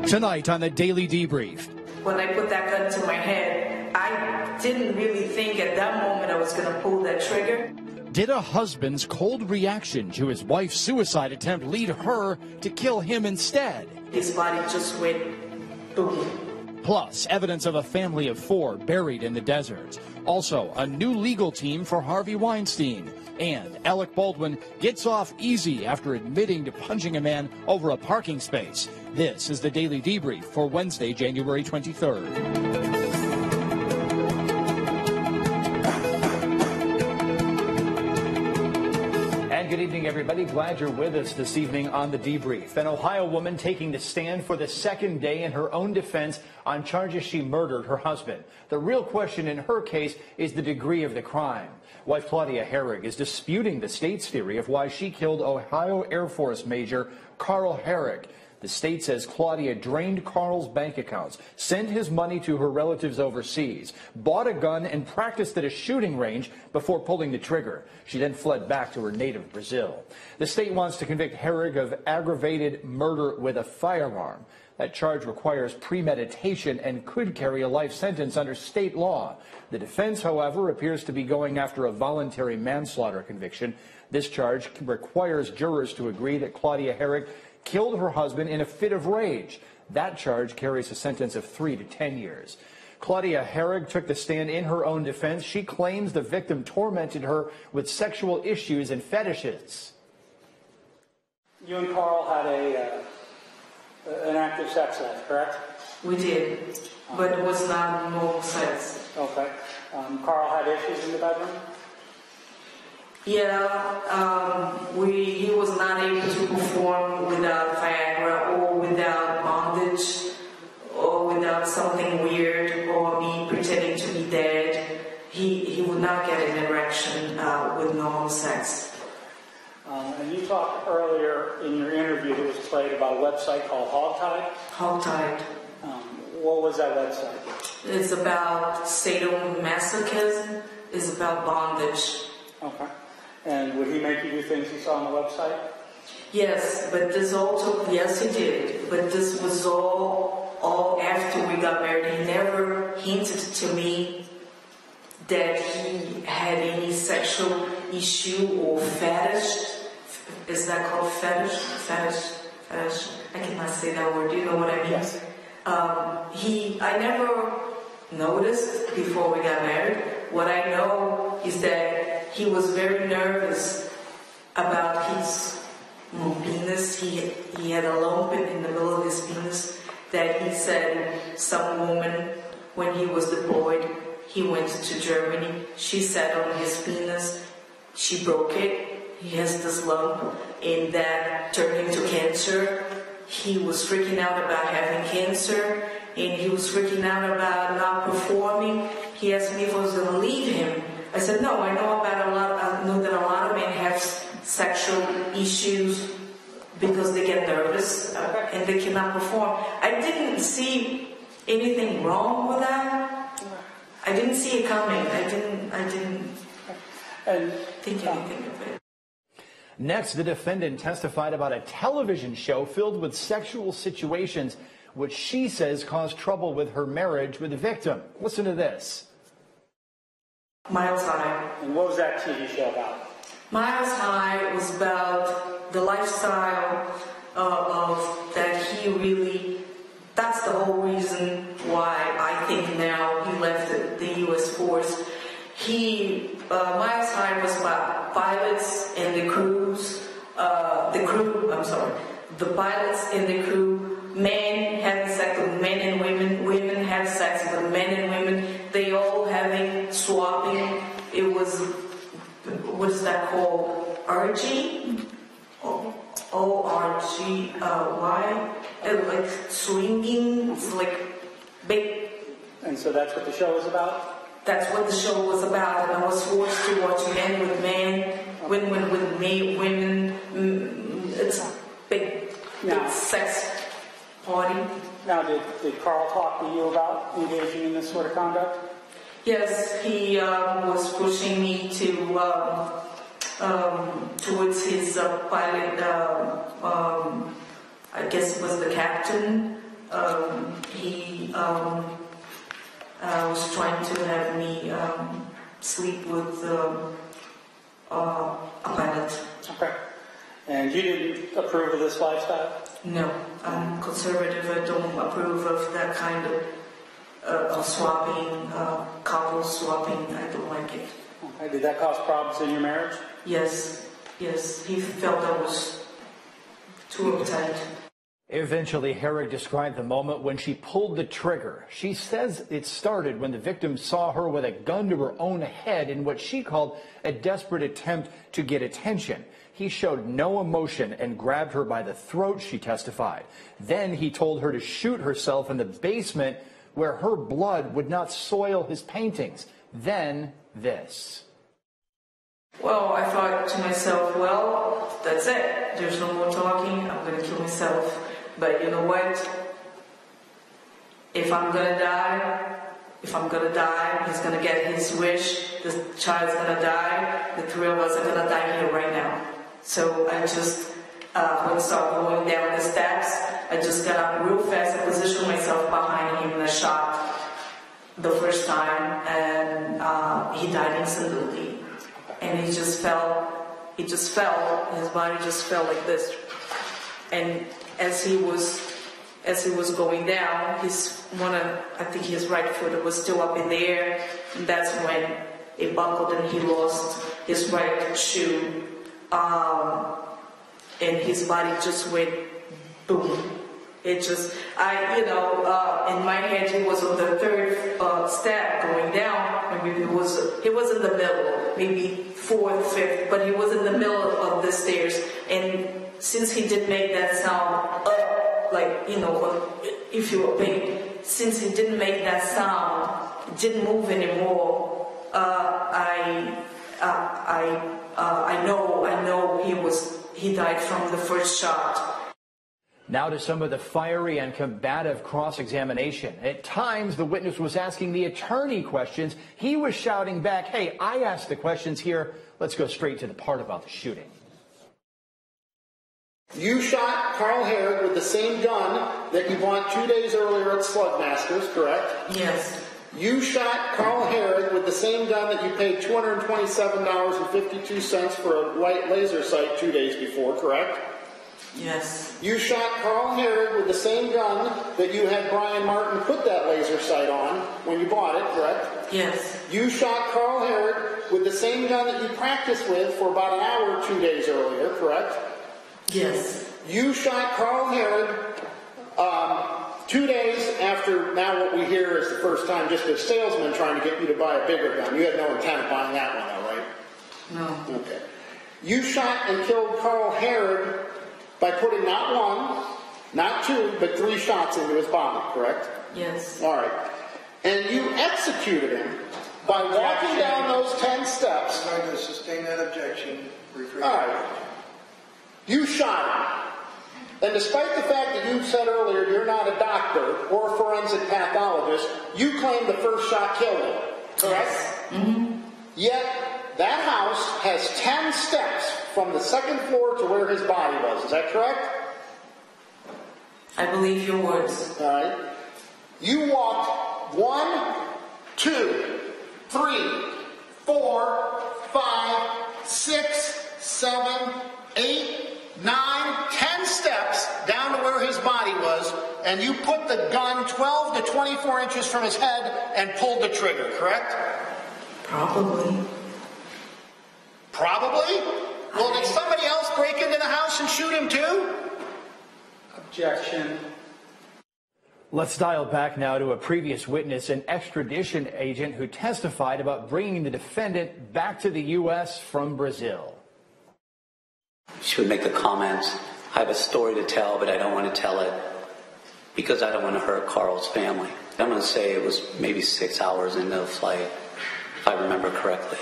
Tonight on the Daily Debrief. When I put that gun to my head, I didn't really think at that moment I was going to pull that trigger. Did a husband's cold reaction to his wife's suicide attempt lead her to kill him instead? His body just went boom. Plus, evidence of a family of 4 buried in the desert. Also, a new legal team for Harvey Weinstein. And Alec Baldwin gets off easy after admitting to punching a man over a parking space. This is the Daily Debrief for Wednesday, January 23rd. Good evening, everybody. Glad you're with us this evening on the Debrief. An Ohio woman taking the stand for the second day in her own defense on charges she murdered her husband. The real question in her case is the degree of the crime. Wife Claudia Herig is disputing the state's theory of why she killed Ohio Air Force Major Carl Hoerig. The state says Claudia drained Carl's bank accounts, sent his money to her relatives overseas, bought a gun, and practiced at a shooting range before pulling the trigger. She then fled back to her native Brazil. The state wants to convict Herig of aggravated murder with a firearm. That charge requires premeditation and could carry a life sentence under state law. The defense, however, appears to be going after a voluntary manslaughter conviction. This charge requires jurors to agree that Claudia Herig killed her husband in a fit of rage. That charge carries a sentence of 3 to 10 years. Claudia Herig took the stand in her own defense. She claims the victim tormented her with sexual issues and fetishes. You and Carl had an active sex life, correct? We did, but it was not normal sex. Okay. Carl had issues in the bedroom? Yeah, he was not able to perform without Viagra or without bondage or without something weird or me pretending to be dead. He would not get an erection with normal sex. And you talked earlier in your interview that was played about a website called Hogtied. Hogtied. What was that website? It's about sadomasochism. It's about bondage. Okay. And would he make you do things you saw on the website? Yes, but this all took, yes he did, but this was all after we got married. He never hinted to me that he had any sexual issue or fetish. Is that called fetish? Fetish. I cannot say that word. Do you know what I mean? Yes. I never noticed before we got married. What I know is that he was very nervous about his penis. He had a lump in the middle of his penis that he said some woman, when he was deployed, he went to Germany. She sat on his penis. She broke it. He has this lump, and that turned into cancer. He was freaking out about having cancer, and he was freaking out about not performing. He asked me if I was going to leave him. I said, no, I know that a lot of men have sexual issues because they get nervous and they cannot perform. I didn't see anything wrong with that. I didn't see it coming. I didn't think anything of it. Next, the defendant testified about a television show filled with sexual situations which she says caused trouble with her marriage with the victim. Listen to this. Miles High. And what was that TV show about? Miles High was about the lifestyle of that he really, that's the whole reason why I think now he left the U.S. force. Miles High was about pilots and the pilots and the crew, men having sex with men and women having sex with men and women, they all having swapping. It was, what is that called? RG? O-R-G-Y? Like swinging, it's like big. And so that's what the show was about? That's what the show was about, and I was forced to watch men with men, women with women. It's a big sex party. Now, did Carl talk to you about engaging in this sort of conduct? Yes, he was pushing me to towards his pilot, I guess it was the captain. He was trying to have me sleep with a pilot. Okay. And you didn't approve of this lifestyle? No, I'm conservative. I don't approve of that kind of swapping, couple swapping. I don't like it. Okay. Did that cause problems in your marriage? Yes. He felt I was too uptight. Eventually, Herig described the moment when she pulled the trigger. She says it started when the victim saw her with a gun to her own head in what she called a desperate attempt to get attention. He showed no emotion and grabbed her by the throat, she testified. Then he told her to shoot herself in the basement where her blood would not soil his paintings. Then this. Well, I thought to myself, well, that's it. There's no more talking. I'm going to kill myself. But you know what? If I'm going to die, he's going to get his wish. The child's going to die. The three of us are going to die here right now. So I just, when I started going down the steps, I just got up real fast. I positioned myself behind him and I shot the first time, and he died instantly. And he just fell. His body just fell like this. And as he was going down, I think his right foot was still up in the air. And that's when it buckled and he lost his right shoe. And his body just went boom. It just, in my head, he was on the third step going down. Maybe he was in the middle, maybe fourth, fifth, but he was in the middle of the stairs. And since he didn't make that sound, if you were big, since he didn't make that sound, didn't move anymore, I know he died from the first shot. Now to some of the fiery and combative cross-examination. At times, the witness was asking the attorney questions. He was shouting back, hey, I asked the questions here. Let's go straight to the part about the shooting. You shot Carl Herig with the same gun that you bought 2 days earlier at Slugmasters, correct? Yes. You shot Carl Herig with the same gun that you paid $227.52 for a light laser sight 2 days before, correct? Yes. You shot Carl Herig with the same gun that you had Brian Martin put that laser sight on when you bought it, correct? Yes. You shot Carl Herig with the same gun that you practiced with for about an hour 2 days earlier, correct? Yes. You shot Carl Herig 2 days after, now what we hear is the first time, just a salesman trying to get you to buy a bigger gun. You had no intent of buying that one, though, right? No. Okay. You shot and killed Carl Herig by putting not one, not two, but 3 shots into his body, correct? Yes. All right. And you executed him by walking down those 10 steps. I'm going to sustain that objection. All right. You shot him. And despite the fact that you said earlier you're not a doctor or a forensic pathologist, you claim the first shot killed him, correct? Yes. Mm-hmm. Yet, that house has 10 steps from the second floor to where his body was. Is that correct? I believe your words. All right. You walked 1, 2, 3, 4, 5, 6, 7, 8, 9, 10 steps down to where his body was, and you put the gun 12 to 24 inches from his head and pulled the trigger, correct? Probably. Probably? Well, did somebody else break into the house and shoot him too? Objection. Let's dial back now to a previous witness, an extradition agent who testified about bringing the defendant back to the U.S. from Brazil. She would make the comments, I have a story to tell, but I don't want to tell it because I don't want to hurt Carl's family. I'm going to say it was maybe 6 hours into the flight, if I remember correctly.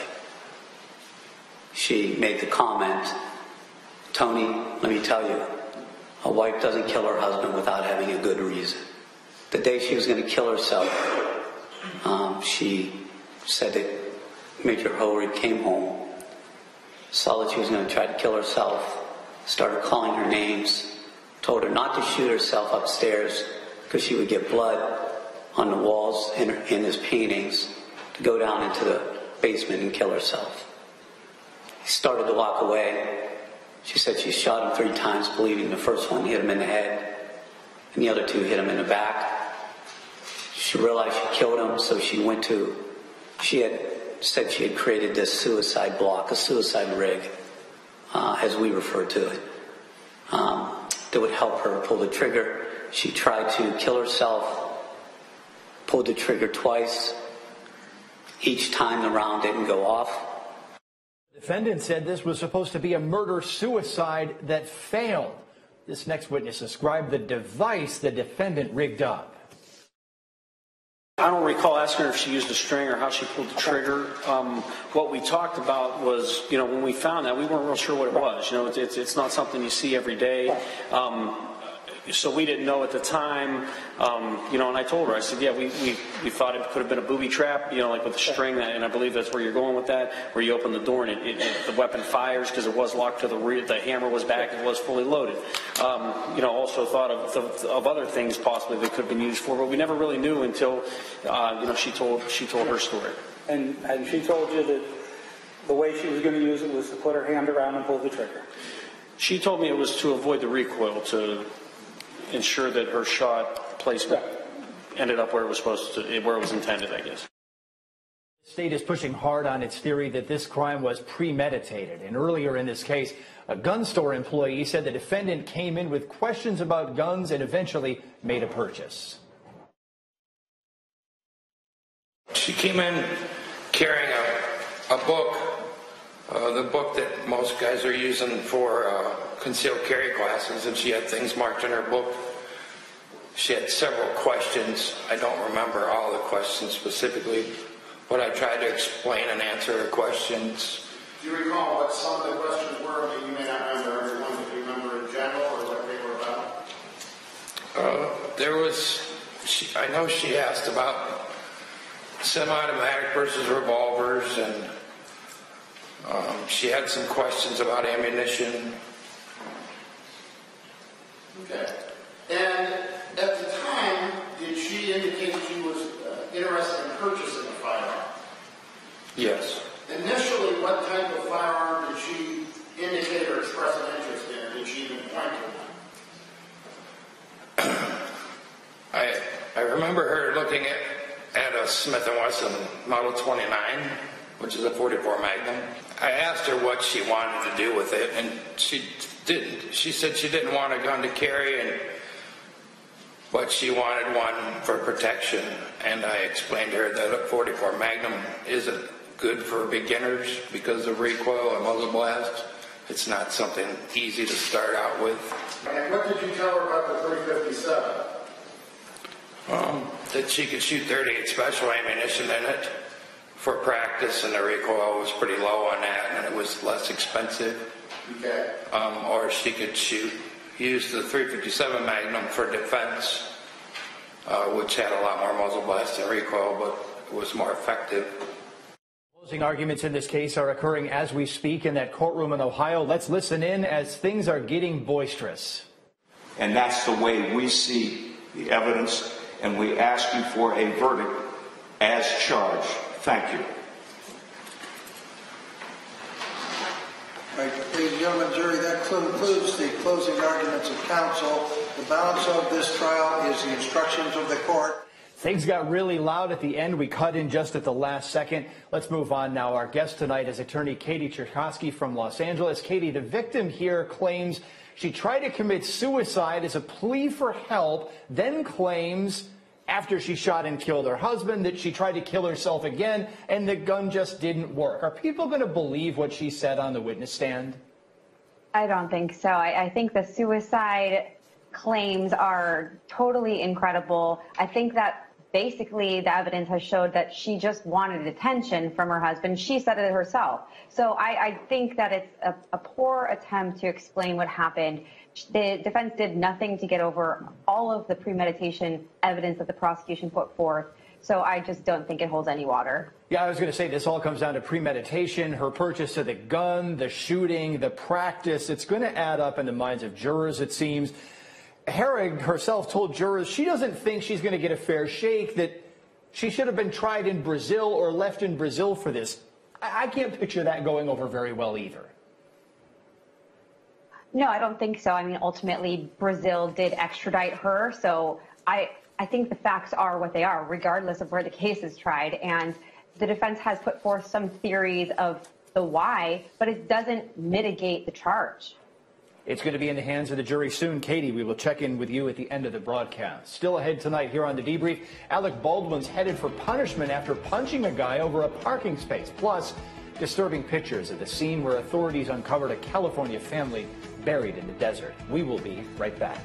She made the comment, Tony, let me tell you, a wife doesn't kill her husband without having a good reason. The day she was going to kill herself, she said that Major Hoerig came home, saw that she was going to try to kill herself, started calling her names, told her not to shoot herself upstairs because she would get blood on the walls in his paintings, to go down into the basement and kill herself. He started to walk away. She said she shot him 3 times, believing the first one hit him in the head and the other 2 hit him in the back. She realized she killed him, so she had said she had created this suicide block, a suicide rig, as we refer to it, that would help her pull the trigger. She tried to kill herself, pulled the trigger twice. Each time the round didn't go off. The defendant said this was supposed to be a murder-suicide that failed. This next witness described the device the defendant rigged up. I don't recall asking her if she used a string or how she pulled the trigger. What we talked about was, when we found that, we weren't real sure what it was. It's not something you see every day. So we didn't know at the time, and I told her, I said, yeah, we thought it could have been a booby trap, like with a string, and I believe that's where you're going with that, where you open the door and the weapon fires because it was locked to the rear, the hammer was back, it was fully loaded. Also thought of other things possibly that could have been used for, but we never really knew until, she told her story. And she told you that the way she was going to use it was to put her hand around and pull the trigger? She told me it was to avoid the recoil, to ensure that her shot placement ended up where it was where it was intended, I guess. The state is pushing hard on its theory that this crime was premeditated. And earlier in this case, a gun store employee said the defendant came in with questions about guns and eventually made a purchase. She came in carrying a book, the book that most guys are using for concealed carry classes, and she had things marked in her book. She had several questions. I don't remember all the questions specifically, but I tried to explain and answer her questions. Do you recall what some of the questions were? I mean, you may not remember everyone, but do you remember in general or what they were about? I know she asked about semi-automatic versus revolvers, and she had some questions about ammunition. Okay. And at the time, did she indicate she was interested in purchasing a firearm? Yes. Initially, what type of firearm did she indicate or express an interest in? Did she even point to one? I remember her looking at a Smith & Wesson Model 29, which is a .44 Magnum. I asked her what she wanted to do with it, and she didn't. She said she didn't want a gun to carry, but she wanted one for protection. And I explained to her that a .44 Magnum isn't good for beginners because of recoil and muzzle blast. It's not something easy to start out with. And what did you tell her about the .357? That she could shoot .38 special ammunition in it for practice, and the recoil was pretty low on that, and it was less expensive. Okay. Or she could use the .357 Magnum for defense, which had a lot more muzzle blast and recoil, but it was more effective. Closing arguments in this case are occurring as we speak in that courtroom in Ohio. Let's listen in as things are getting boisterous. And that's the way we see the evidence, and we ask you for a verdict as charged. Thank you. All right, ladies and gentlemen, jury, that concludes the closing arguments of counsel. The balance of this trial is the instructions of the court. Things got really loud at the end. We cut in just at the last second. Let's move on now. Our guest tonight is attorney Katie Cherkasky from Los Angeles. Katie, the victim here claims she tried to commit suicide as a plea for help, then claims after she shot and killed her husband that she tried to kill herself again and the gun just didn't work. Are people going to believe what she said on the witness stand? I don't think so. I think the suicide claims are totally incredible. I think that basically the evidence has showed that she just wanted attention from her husband. She said it herself. So I think that it's a poor attempt to explain what happened. The defense did nothing to get over all of the premeditation evidence that the prosecution put forth. So I just don't think it holds any water. Yeah, I was going to say this all comes down to premeditation, her purchase of the gun, the shooting, the practice. It's going to add up in the minds of jurors, it seems. Herig herself told jurors she doesn't think she's going to get a fair shake, that she should have been tried in Brazil or left in Brazil for this. I can't picture that going over very well either. No, I don't think so. I mean, ultimately, Brazil did extradite her. So I think the facts are what they are, regardless of where the case is tried. And the defense has put forth some theories of the why, but it doesn't mitigate the charge. It's going to be in the hands of the jury soon. Katie, we will check in with you at the end of the broadcast. Still ahead tonight here on The Debrief, Alec Baldwin's headed for punishment after punching a guy over a parking space. Plus, disturbing pictures of the scene where authorities uncovered a California family buried in the desert. We will be right back.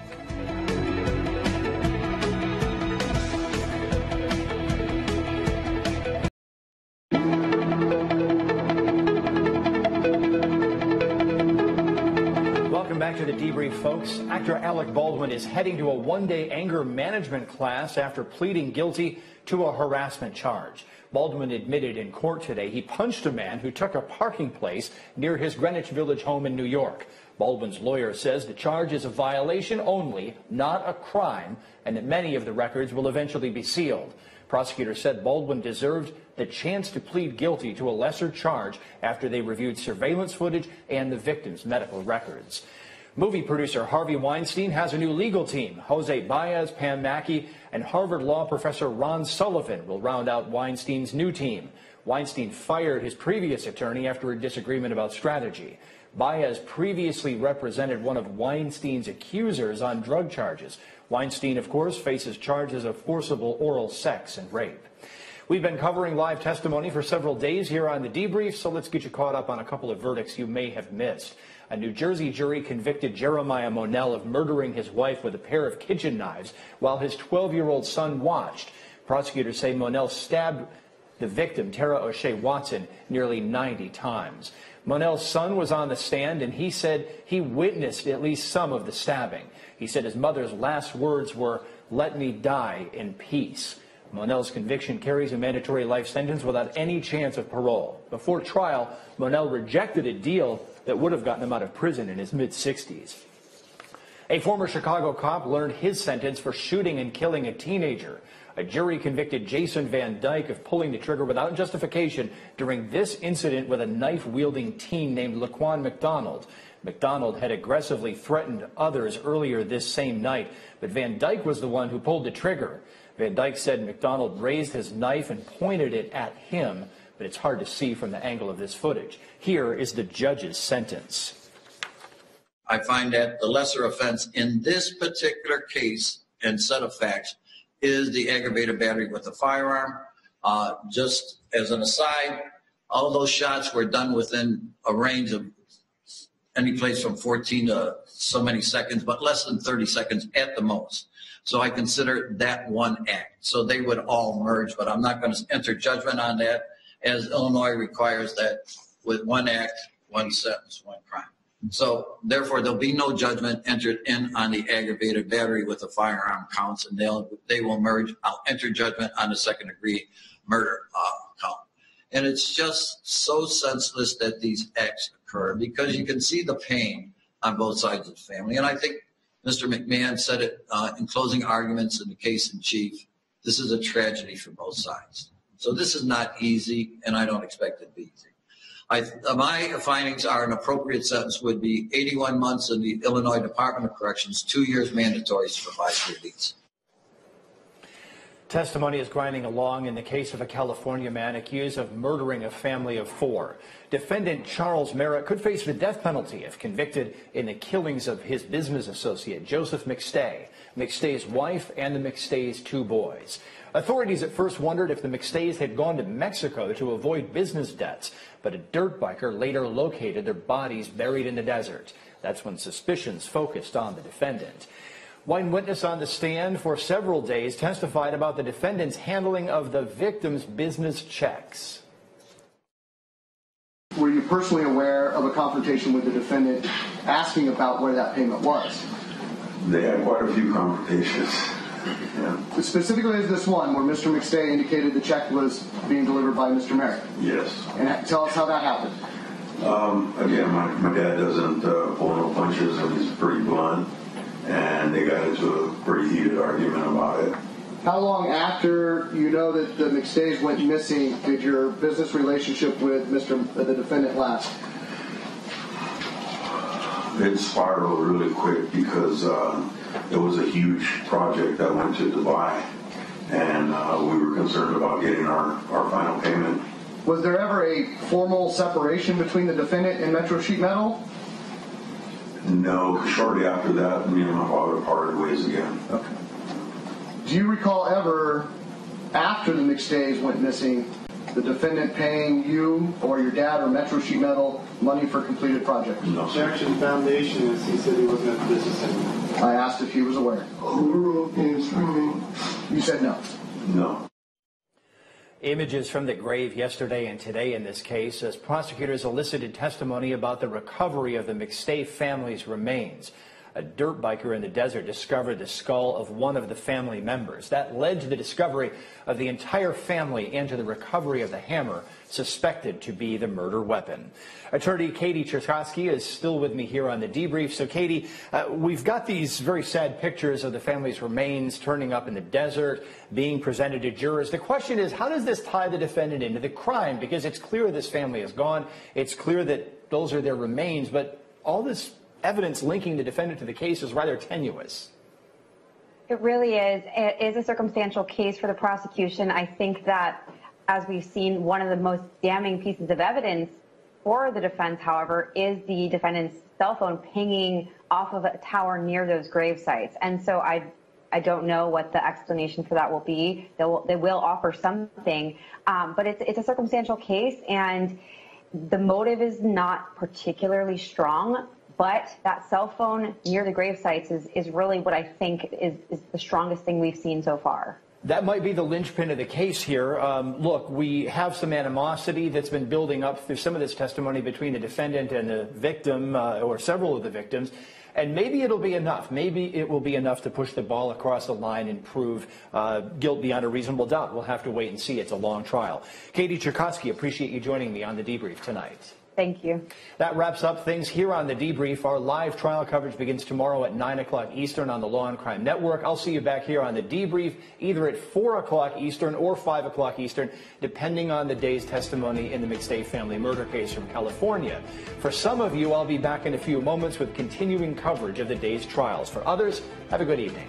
Welcome back to The Debrief, folks. Actor Alec Baldwin is heading to a one-day anger management class after pleading guilty to a harassment charge. Baldwin admitted in court today he punched a man who took a parking place near his Greenwich Village home in New York. Baldwin's lawyer says the charge is a violation only, not a crime, and that many of the records will eventually be sealed. Prosecutors said Baldwin deserved the chance to plead guilty to a lesser charge after they reviewed surveillance footage and the victim's medical records. Movie producer Harvey Weinstein has a new legal team. Jose Baez, Pam Mackey, and Harvard law professor Ron Sullivan will round out Weinstein's new team. Weinstein fired his previous attorney after a disagreement about strategy. Baez previously represented one of Weinstein's accusers on drug charges. Weinstein, of course, faces charges of forcible oral sex and rape. We've been covering live testimony for several days here on The Debrief, so let's get you caught up on a couple of verdicts you may have missed. A New Jersey jury convicted Jeremiah Monell of murdering his wife with a pair of kitchen knives while his 12-year-old son watched. Prosecutors say Monell stabbed the victim, Tara O'Shea Watson, nearly 90 times. Monell's son was on the stand, and he said he witnessed at least some of the stabbing. He said his mother's last words were, "Let me die in peace." Monell's conviction carries a mandatory life sentence without any chance of parole. Before trial, Monell rejected a deal that would have gotten him out of prison in his mid-60s. A former Chicago cop learned his sentence for shooting and killing a teenager. A jury convicted Jason Van Dyke of pulling the trigger without justification during this incident with a knife-wielding teen named Laquan McDonald. McDonald had aggressively threatened others earlier this same night, but Van Dyke was the one who pulled the trigger. Van Dyke said McDonald raised his knife and pointed it at him, but it's hard to see from the angle of this footage. Here is the judge's sentence. I find that the lesser offense in this particular case and set of facts is the aggravated battery with a firearm. Just as an aside, all those shots were done within a range of any place from 14 to so many seconds, but less than 30 seconds at the most. So I consider that one act. So they would all merge, but I'm not going to enter judgment on that, as Illinois requires that with one act, one sentence, one crime. So therefore, there'll be no judgment entered in on the aggravated battery with the firearm counts, and they will merge. I'll enter judgment on the second-degree murder count. And it's just so senseless that these acts occur because you can see the pain on both sides of the family. And I think Mr. McMahon said it in closing arguments in the case in chief. This is a tragedy for both sides. So this is not easy, and I don't expect it to be easy. My findings are an appropriate sentence would be 81 months in the Illinois Department of Corrections, 2 years mandatory supervised release. Testimony is grinding along in the case of a California man accused of murdering a family of 4. Defendant Charles Merritt could face the death penalty if convicted in the killings of his business associate, Joseph McStay, McStay's wife, and the McStay's 2 boys. Authorities at first wondered if the McStays had gone to Mexico to avoid business debts, but a dirt biker later located their bodies buried in the desert. That's when suspicions focused on the defendant. One witness on the stand for several days testified about the defendant's handling of the victim's business checks. Were you personally aware of a confrontation with the defendant asking about where that payment was? They had quite a few confrontations. Yeah. Specifically, is this one where Mr. McStay indicated the check was being delivered by Mr. Merrick? Yes. And tell us how that happened. Again, my dad doesn't pull no punches, and he's pretty blunt, and they got into a pretty heated argument about it. How long after you know that the McStays went missing did your business relationship with the defendant last? It spiraled really quick because it was a huge project that went to Dubai, and we were concerned about getting our final payment. Was there ever a formal separation between the defendant and Metro Sheet Metal? No. Shortly after that, me and my father parted ways again. Okay. Do you recall ever, after the McStays went missing, the defendant paying you or your dad or Metro Sheet Metal money for completed projects? No. Objection Foundation, as he said he wasn't at the business anymore. I asked if he was aware. You said no. No. Images from the grave yesterday and today in this case as prosecutors elicited testimony about the recovery of the McStay family's remains. A dirt biker in the desert discovered the skull of one of the family members. That led to the discovery of the entire family and to the recovery of the hammer suspected to be the murder weapon. Attorney Katie Cherkasky is still with me here on the debrief. So, Katie, we've got these very sad pictures of the family's remains turning up in the desert, being presented to jurors. The question is, how does this tie the defendant into the crime? Because it's clear this family is gone. It's clear that those are their remains, but all this evidence linking the defendant to the case is rather tenuous. It really is. It is a circumstantial case for the prosecution. I think that, as we've seen, one of the most damning pieces of evidence for the defense, however, is the defendant's cell phone pinging off of a tower near those grave sites. And so I don't know what the explanation for that will be. They will offer something, but it's a circumstantial case, and the motive is not particularly strong. But that cell phone near the grave sites is really what I think is the strongest thing we've seen so far. That might be the linchpin of the case here. Look, we have some animosity that's been building up through some of this testimony between the defendant and the victim, or several of the victims. And maybe it'll be enough. Maybe it will be enough to push the ball across the line and prove guilt beyond a reasonable doubt. We'll have to wait and see. It's a long trial. Katie Cherkasky, appreciate you joining me on the debrief tonight. Thank you. That wraps up things here on the debrief. Our live trial coverage begins tomorrow at 9 o'clock Eastern on the Law&Crime Network. I'll see you back here on the debrief either at 4 o'clock Eastern or 5 o'clock Eastern, depending on the day's testimony in the McStay family murder case from California. For some of you, I'll be back in a few moments with continuing coverage of the day's trials. For others, have a good evening.